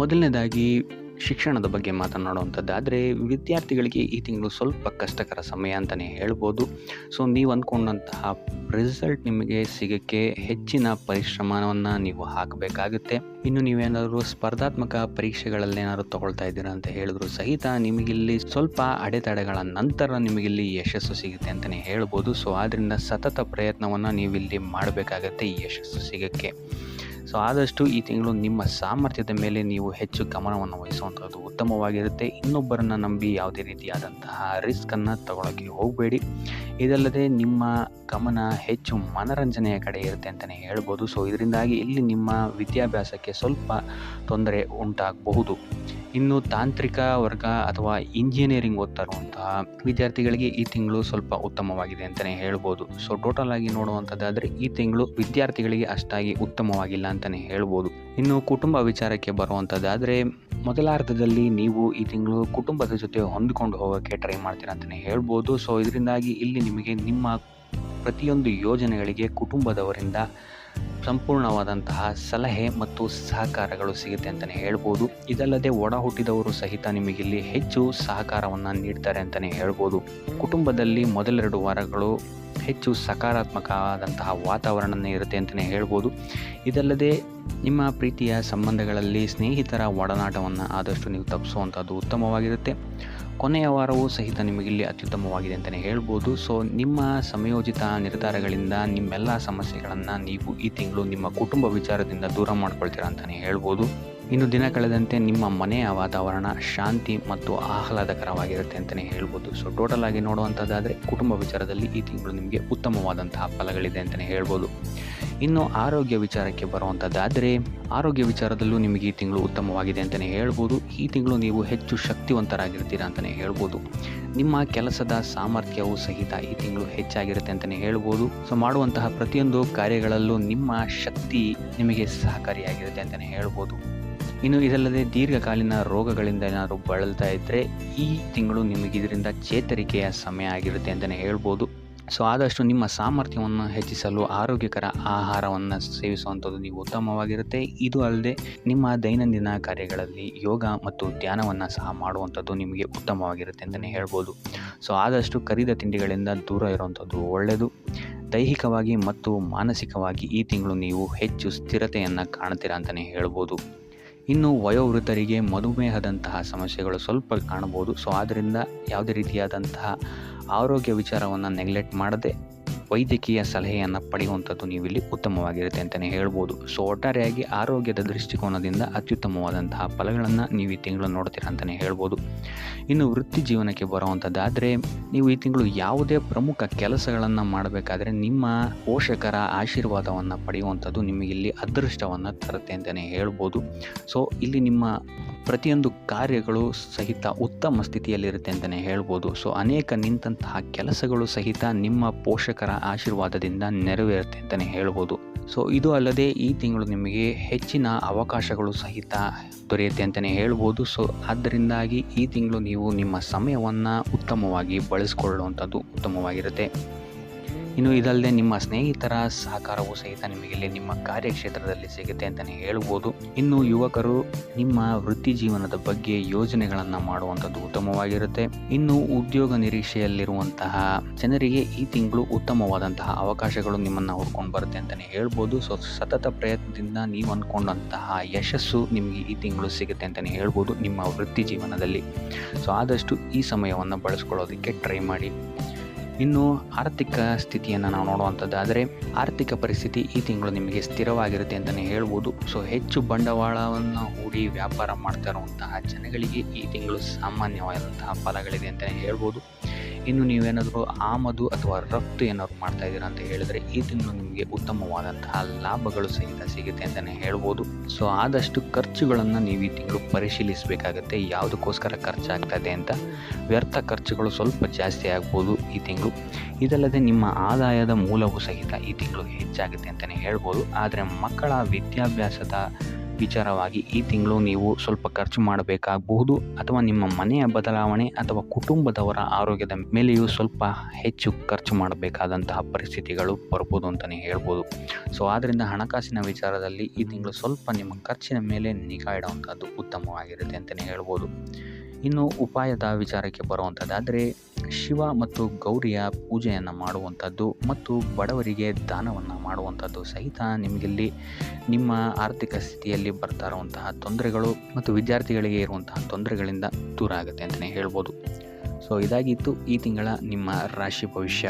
ಮೊದಲನೇದಾಗಿ ಶಿಕ್ಷಣದ ಬಗ್ಗೆ ಮಾತನಾಡುವಂಥದ್ದಾದರೆ ವಿದ್ಯಾರ್ಥಿಗಳಿಗೆ ಈ ತಿಂಗಳು ಸ್ವಲ್ಪ ಕಷ್ಟಕರ ಸಮಯ ಅಂತಲೇ ಹೇಳ್ಬೋದು. ಸೊ ನೀವು ಅಂದ್ಕೊಂಡಂತಹ ರಿಸಲ್ಟ್ ನಿಮಗೆ ಸಿಗೋಕ್ಕೆ ಹೆಚ್ಚಿನ ಪರಿಶ್ರಮವನ್ನು ನೀವು ಹಾಕಬೇಕಾಗುತ್ತೆ. ಇನ್ನು ನೀವೇನಾದರೂ ಸ್ಪರ್ಧಾತ್ಮಕ ಪರೀಕ್ಷೆಗಳಲ್ಲೇನಾದ್ರು ತಗೊಳ್ತಾ ಇದ್ದೀರಾ ಅಂತ ಹೇಳಿದ್ರು ಸಹಿತ ನಿಮಗಿಲ್ಲಿ ಸ್ವಲ್ಪ ಅಡೆತಡೆಗಳ ನಂತರ ನಿಮಗಿಲ್ಲಿ ಯಶಸ್ಸು ಸಿಗುತ್ತೆ ಅಂತಲೇ ಹೇಳ್ಬೋದು. ಸೊ ಆದ್ದರಿಂದ ಸತತ ಪ್ರಯತ್ನವನ್ನು ನೀವಿಲ್ಲಿ ಮಾಡಬೇಕಾಗತ್ತೆ ಈ ಯಶಸ್ಸು ಸಿಗೋಕ್ಕೆ. ಸೊ ಆದಷ್ಟು ಈ ತಿಂಗಳು ನಿಮ್ಮ ಸಾಮರ್ಥ್ಯದ ಮೇಲೆ ನೀವು ಹೆಚ್ಚು ಗಮನವನ್ನು ವಹಿಸುವಂಥದ್ದು ಉತ್ತಮವಾಗಿರುತ್ತೆ. ಇನ್ನೊಬ್ಬರನ್ನು ನಂಬಿ ಯಾವುದೇ ರೀತಿಯಾದಂತಹ ರಿಸ್ಕನ್ನು ತಗೊಳ್ಳೋಕ್ಕೆ ಹೋಗಬೇಡಿ. ಇದಲ್ಲದೆ ನಿಮ್ಮ ಗಮನ ಹೆಚ್ಚು ಮನರಂಜನೆಯ ಕಡೆ ಇರುತ್ತೆ ಅಂತಲೇ ಹೇಳ್ಬೋದು. ಸೊ ಇದರಿಂದಾಗಿ ಇಲ್ಲಿ ನಿಮ್ಮ ವಿದ್ಯಾಭ್ಯಾಸಕ್ಕೆ ಸ್ವಲ್ಪ ತೊಂದರೆ ಉಂಟಾಗಬಹುದು. ಇನ್ನು ತಾಂತ್ರಿಕ ವರ್ಗ ಅಥವಾ ಇಂಜಿನಿಯರಿಂಗ್ ಓದ್ತಾ ಇರುವಂತಹ ವಿದ್ಯಾರ್ಥಿಗಳಿಗೆ ಈ ತಿಂಗಳು ಸ್ವಲ್ಪ ಉತ್ತಮವಾಗಿದೆ ಅಂತಲೇ ಹೇಳ್ಬೋದು. ಸೊ ಟೋಟಲ್ ಆಗಿ ನೋಡುವಂಥದ್ದಾದರೆ ಈ ತಿಂಗಳು ವಿದ್ಯಾರ್ಥಿಗಳಿಗೆ ಅಷ್ಟಾಗಿ ಉತ್ತಮವಾಗಿಲ್ಲ ಅಂತಲೇ ಹೇಳ್ಬೋದು. ಇನ್ನು ಕುಟುಂಬ ವಿಚಾರಕ್ಕೆ ಬರುವಂಥದ್ದಾದರೆ ಮೊದಲಾರ್ಧದಲ್ಲಿ ನೀವು ಈ ತಿಂಗಳು ಕುಟುಂಬದ ಜೊತೆ ಹೊಂದಿಕೊಂಡು ಹೋಗೋಕ್ಕೆ ಟ್ರೈ ಮಾಡ್ತೀರಾ ಅಂತಲೇ ಹೇಳ್ಬೋದು. ಸೊ ಇದರಿಂದಾಗಿ ಇಲ್ಲಿ ನಿಮಗೆ ನಿಮ್ಮ ಪ್ರತಿಯೊಂದು ಯೋಜನೆಗಳಿಗೆ ಕುಟುಂಬದವರಿಂದ ಸಂಪೂರ್ಣವಾದಂತಹ ಸಲಹೆ ಮತ್ತು ಸಹಕಾರಗಳು ಸಿಗುತ್ತೆ ಅಂತಲೇ ಹೇಳ್ಬೋದು. ಇದಲ್ಲದೆ ಒಡ ಹುಟ್ಟಿದವರು ಸಹಿತ ನಿಮಗಿಲ್ಲಿ ಹೆಚ್ಚು ಸಹಕಾರವನ್ನು ನೀಡ್ತಾರೆ ಅಂತಲೇ ಹೇಳ್ಬೋದು. ಕುಟುಂಬದಲ್ಲಿ ಮೊದಲೆರಡು ವಾರಗಳು ಹೆಚ್ಚು ಸಕಾರಾತ್ಮಕವಾದಂತಹ ವಾತಾವರಣನೇ ಇರುತ್ತೆ ಅಂತಲೇ ಹೇಳ್ಬೋದು. ಇದಲ್ಲದೆ ನಿಮ್ಮ ಪ್ರೀತಿಯ ಸಂಬಂಧಗಳಲ್ಲಿ ಸ್ನೇಹಿತರ ಒಡನಾಟವನ್ನು ಆದಷ್ಟು ನೀವು ತಪ್ಪಿಸುವಂಥದ್ದು ಉತ್ತಮವಾಗಿರುತ್ತೆ. ಕೊನೆಯ ವಾರವೂ ಸಹಿತ ನಿಮಗಿಲ್ಲಿ ಅತ್ಯುತ್ತಮವಾಗಿದೆ ಅಂತಲೇ ಹೇಳ್ಬೋದು. ಸೊ ನಿಮ್ಮ ಸಮಯೋಚಿತ ನಿರ್ಧಾರಗಳಿಂದ ನಿಮ್ಮೆಲ್ಲ ಸಮಸ್ಯೆಗಳನ್ನು ನೀವು ಈ ತಿಂಗಳು ನಿಮ್ಮ ಕುಟುಂಬ ವಿಚಾರದಿಂದ ದೂರ ಮಾಡ್ಕೊಳ್ತೀರಾ ಅಂತಲೇ ಹೇಳ್ಬೋದು. ಇನ್ನು ದಿನ ಕಳೆದಂತೆ ನಿಮ್ಮ ಮನೆಯ ವಾತಾವರಣ ಶಾಂತಿ ಮತ್ತು ಆಹ್ಲಾದಕರವಾಗಿರುತ್ತೆ ಅಂತಲೇ ಹೇಳ್ಬೋದು. ಸೊ ಟೋಟಲ್ ಆಗಿ ನೋಡುವಂಥದ್ದಾದರೆ ಕುಟುಂಬ ವಿಚಾರದಲ್ಲಿ ಈ ತಿಂಗಳು ನಿಮಗೆ ಉತ್ತಮವಾದಂತಹ ಫಲಗಳಿದೆ ಅಂತಲೇ ಹೇಳ್ಬೋದು. ಇನ್ನು ಆರೋಗ್ಯ ವಿಚಾರಕ್ಕೆ ಬರುವಂಥದ್ದಾದರೆ ಆರೋಗ್ಯ ವಿಚಾರದಲ್ಲೂ ನಿಮಗೆ ಈ ತಿಂಗಳು ಉತ್ತಮವಾಗಿದೆ ಅಂತಲೇ ಹೇಳ್ಬೋದು. ಈ ತಿಂಗಳು ನೀವು ಹೆಚ್ಚು ಶಕ್ತಿವಂತರಾಗಿರ್ತೀರಾ ಅಂತಲೇ ಹೇಳ್ಬೋದು. ನಿಮ್ಮ ಕೆಲಸದ ಸಾಮರ್ಥ್ಯವು ಸಹಿತ ಈ ತಿಂಗಳು ಹೆಚ್ಚಾಗಿರುತ್ತೆ ಅಂತಲೇ ಹೇಳ್ಬೋದು. ಸೊ ಮಾಡುವಂತಹ ಪ್ರತಿಯೊಂದು ಕಾರ್ಯಗಳಲ್ಲೂ ನಿಮ್ಮ ಶಕ್ತಿ ನಿಮಗೆ ಸಹಕಾರಿಯಾಗಿರುತ್ತೆ ಅಂತಲೇ ಹೇಳ್ಬೋದು. ಇನ್ನು ಇದಲ್ಲದೆ ದೀರ್ಘಕಾಲೀನ ರೋಗಗಳಿಂದ ಏನಾದರೂ ಬಳಲ್ತಾ ಇದ್ದರೆ ಈ ತಿಂಗಳು ನಿಮಗೆ ಇದರಿಂದ ಚೇತರಿಕೆಯ ಸಮಯ ಆಗಿರುತ್ತೆ ಅಂತಲೇ ಹೇಳ್ಬೋದು. ಸೊ ಆದಷ್ಟು ನಿಮ್ಮ ಸಾಮರ್ಥ್ಯವನ್ನು ಹೆಚ್ಚಿಸಲು ಆರೋಗ್ಯಕರ ಆಹಾರವನ್ನು ಸೇವಿಸುವಂಥದ್ದು ನೀವು ಉತ್ತಮವಾಗಿರುತ್ತೆ. ಇದು ಅಲ್ಲದೆ ನಿಮ್ಮ ದೈನಂದಿನ ಕಾರ್ಯಗಳಲ್ಲಿ ಯೋಗ ಮತ್ತು ಧ್ಯಾನವನ್ನು ಸಹ ಮಾಡುವಂಥದ್ದು ನಿಮಗೆ ಉತ್ತಮವಾಗಿರುತ್ತೆ ಅಂತಲೇ ಹೇಳ್ಬೋದು. ಸೊ ಆದಷ್ಟು ಕರಿದ ತಿಂಡಿಗಳಿಂದ ದೂರ ಇರುವಂಥದ್ದು ಒಳ್ಳೆಯದು. ದೈಹಿಕವಾಗಿ ಮತ್ತು ಮಾನಸಿಕವಾಗಿ ಈ ತಿಂಗಳು ನೀವು ಹೆಚ್ಚು ಸ್ಥಿರತೆಯನ್ನು ಕಾಣ್ತೀರಾ ಅಂತಲೇ ಹೇಳ್ಬೋದು. ಇನ್ನು ವಯೋವೃದ್ಧರಿಗೆ ಮಧುಮೇಹದಂತಹ ಸಮಸ್ಯೆಗಳು ಸ್ವಲ್ಪ ಕಾಣಬಹುದು. ಸೊ ಆದ್ದರಿಂದ ಯಾವುದೇ ರೀತಿಯಾದಂತಹ ಆರೋಗ್ಯ ವಿಚಾರವನ್ನು ನೆಗ್ಲೆಕ್ಟ್ ಮಾಡದೆ ವೈದ್ಯಕೀಯ ಸಲಹೆಯನ್ನು ಪಡೆಯುವಂಥದ್ದು ನೀವು ಇಲ್ಲಿ ಉತ್ತಮವಾಗಿರುತ್ತೆ ಅಂತಲೇ ಹೇಳ್ಬೋದು. ಸೊ ಒಟ್ಟಾರೆಯಾಗಿ ಆರೋಗ್ಯದ ದೃಷ್ಟಿಕೋನದಿಂದ ಅತ್ಯುತ್ತಮವಾದಂತಹ ಫಲಗಳನ್ನು ನೀವು ಈ ತಿಂಗಳು ನೋಡ್ತೀರಾ ಅಂತಲೇ ಹೇಳ್ಬೋದು. ಇನ್ನು ವೃತ್ತಿ ಜೀವನಕ್ಕೆ ಬರುವಂಥದ್ದಾದರೆ ನೀವು ಈ ತಿಂಗಳು ಯಾವುದೇ ಪ್ರಮುಖ ಕೆಲಸಗಳನ್ನು ಮಾಡಬೇಕಾದ್ರೆ ನಿಮ್ಮ ಪೋಷಕರ ಆಶೀರ್ವಾದವನ್ನು ಪಡೆಯುವಂಥದ್ದು ನಿಮಗಿಲ್ಲಿ ಅದೃಷ್ಟವನ್ನು ತರುತ್ತೆ ಅಂತಲೇ ಹೇಳ್ಬೋದು. ಸೊ ಇಲ್ಲಿ ನಿಮ್ಮ ಪ್ರತಿಯೊಂದು ಕಾರ್ಯಗಳು ಸಹಿತ ಉತ್ತಮ ಸ್ಥಿತಿಯಲ್ಲಿರುತ್ತೆ ಅಂತಲೇ ಹೇಳ್ಬೋದು. ಸೊ ಅನೇಕ ನಿಂತಹ ಕೆಲಸಗಳು ಸಹಿತ ನಿಮ್ಮ ಪೋಷಕರ ಆಶೀರ್ವಾದದಿಂದ ನೆರವೇರುತ್ತೆ ಅಂತಲೇ ಹೇಳ್ಬೋದು. ಸೊ ಇದು ಅಲ್ಲದೆ ಈ ತಿಂಗಳು ನಿಮಗೆ ಹೆಚ್ಚಿನ ಅವಕಾಶಗಳು ಸಹಿತ ದೊರೆಯುತ್ತೆ ಅಂತಲೇ ಹೇಳ್ಬೋದು. ಸೊ ಆದ್ದರಿಂದಾಗಿ ಈ ತಿಂಗಳು ನೀವು ನಿಮ್ಮ ಸಮಯವನ್ನು ಉತ್ತಮವಾಗಿ ಬಳಸಿಕೊಳ್ಳುವಂಥದ್ದು ಉತ್ತಮವಾಗಿರುತ್ತೆ. ಇನ್ನು ಇದಲ್ಲದೆ ನಿಮ್ಮ ಸ್ನೇಹಿತರ ಸಹಕಾರವೂ ಸಹಿತ ನಿಮಗಿಲ್ಲಿ ನಿಮ್ಮ ಕಾರ್ಯಕ್ಷೇತ್ರದಲ್ಲಿ ಸಿಗುತ್ತೆ ಅಂತಲೇ ಹೇಳ್ಬೋದು. ಇನ್ನು ಯುವಕರು ನಿಮ್ಮ ವೃತ್ತಿ ಜೀವನದ ಬಗ್ಗೆ ಯೋಜನೆಗಳನ್ನು ಮಾಡುವಂಥದ್ದು ಉತ್ತಮವಾಗಿರುತ್ತೆ. ಇನ್ನು ಉದ್ಯೋಗ ನಿರೀಕ್ಷೆಯಲ್ಲಿರುವಂತಹ ಜನರಿಗೆ ಈ ತಿಂಗಳು ಉತ್ತಮವಾದಂತಹ ಅವಕಾಶಗಳು ನಿಮ್ಮನ್ನು ಹುಡ್ಕೊಂಡು ಬರುತ್ತೆ ಅಂತಲೇ ಹೇಳ್ಬೋದು. ಸೊ ಸತತ ಪ್ರಯತ್ನದಿಂದ ನೀವು ಅಂದ್ಕೊಂಡಂತಹ ಯಶಸ್ಸು ನಿಮಗೆ ಈ ತಿಂಗಳು ಸಿಗುತ್ತೆ ಅಂತಲೇ ಹೇಳ್ಬೋದು ನಿಮ್ಮ ವೃತ್ತಿ ಜೀವನದಲ್ಲಿ. ಸೊ ಆದಷ್ಟು ಈ ಸಮಯವನ್ನು ಬಳಸ್ಕೊಳ್ಳೋದಕ್ಕೆ ಟ್ರೈ ಮಾಡಿ. ಇನ್ನು ಆರ್ಥಿಕ ಸ್ಥಿತಿಯನ್ನು ನಾವು ನೋಡುವಂಥದ್ದಾದರೆ ಆರ್ಥಿಕ ಪರಿಸ್ಥಿತಿ ಈ ತಿಂಗಳು ನಿಮಗೆ ಸ್ಥಿರವಾಗಿರುತ್ತೆ ಅಂತಲೇ ಹೇಳ್ಬೋದು. ಸೊ ಹೆಚ್ಚು ಬಂಡವಾಳವನ್ನು ಹೂಡಿ ವ್ಯಾಪಾರ ಮಾಡ್ತಾ ಇರುವಂತಹ ಜನಗಳಿಗೆ ಈ ತಿಂಗಳು ಸಾಮಾನ್ಯವಾದಂತಹ ಫಲಗಳಿದೆ ಅಂತಲೇ ಹೇಳ್ಬೋದು. ಇನ್ನು ನೀವೇನಾದರೂ ಆಮದು ಅಥವಾ ರಫ್ತು ಏನಾದ್ರು ಮಾಡ್ತಾ ಇದ್ದೀರಾ ಅಂತ ಹೇಳಿದರೆ ಈ ತಿಂಗಳು ನಿಮಗೆ ಉತ್ತಮವಾದಂತಹ ಲಾಭಗಳು ಸಹಿತ ಸಿಗುತ್ತೆ ಅಂತಲೇ ಹೇಳ್ಬೋದು. ಸೊ ಆದಷ್ಟು ಖರ್ಚುಗಳನ್ನು ನೀವು ಈ ತಿಂಗಳು ಪರಿಶೀಲಿಸಬೇಕಾಗತ್ತೆ. ಯಾವುದಕ್ಕೋಸ್ಕರ ಖರ್ಚಾಗ್ತಾ ಇದೆ ಅಂತ. ವ್ಯರ್ಥ ಖರ್ಚುಗಳು ಸ್ವಲ್ಪ ಜಾಸ್ತಿ ಆಗ್ಬೋದು ಈ ತಿಂಗಳು. ಇದಲ್ಲದೆ ನಿಮ್ಮ ಆದಾಯದ ಮೂಲವೂ ಸಹಿತ ಈ ತಿಂಗಳು ಹೆಚ್ಚಾಗುತ್ತೆ ಅಂತಲೇ ಹೇಳ್ಬೋದು. ಆದರೆ ಮಕ್ಕಳ ವಿದ್ಯಾಭ್ಯಾಸದ ವಿಚಾರವಾಗಿ ಈ ತಿಂಗಳು ನೀವು ಸ್ವಲ್ಪ ಖರ್ಚು ಮಾಡಬೇಕಾಗಬಹುದು, ಅಥವಾ ನಿಮ್ಮ ಮನೆಯ ಬದಲಾವಣೆ ಅಥವಾ ಕುಟುಂಬದವರ ಆರೋಗ್ಯದ ಮೇಲೆಯೂ ಸ್ವಲ್ಪ ಹೆಚ್ಚು ಖರ್ಚು ಮಾಡಬೇಕಾದಂತಹ ಪರಿಸ್ಥಿತಿಗಳು ಬರ್ಬೋದು ಅಂತಲೇ ಹೇಳ್ಬೋದು. ಸೊ ಆದ್ದರಿಂದ ಹಣಕಾಸಿನ ವಿಚಾರದಲ್ಲಿ ಈ ತಿಂಗಳು ಸ್ವಲ್ಪ ನಿಮ್ಮ ಖರ್ಚಿನ ಮೇಲೆ ನಿಗಾ ಇಡುವಂಥದ್ದು ಉತ್ತಮವಾಗಿರುತ್ತೆ ಅಂತಲೇ ಹೇಳ್ಬೋದು. ಇನ್ನು ಉಪಾಯದ ವಿಚಾರಕ್ಕೆ ಬರುವಂಥದ್ದಾದರೆ, ಶಿವ ಮತ್ತು ಗೌರಿಯ ಪೂಜೆಯನ್ನು ಮಾಡುವಂಥದ್ದು ಮತ್ತು ಬಡವರಿಗೆ ದಾನವನ್ನು ಮಾಡುವಂಥದ್ದು ಸಹಿತ ನಿಮಗಿಲ್ಲಿ ನಿಮ್ಮ ಆರ್ಥಿಕ ಸ್ಥಿತಿಯಲ್ಲಿ ಬರ್ತಾ ಇರುವಂತಹ ತೊಂದರೆಗಳು ಮತ್ತು ವಿದ್ಯಾರ್ಥಿಗಳಿಗೆ ಇರುವಂತಹ ತೊಂದರೆಗಳಿಂದ ದೂರ ಆಗುತ್ತೆ ಅಂತಲೇ ಹೇಳ್ಬೋದು. ಸೊ ಇದಾಗಿತ್ತು ಈ ತಿಂಗಳ ನಿಮ್ಮ ರಾಶಿ ಭವಿಷ್ಯ.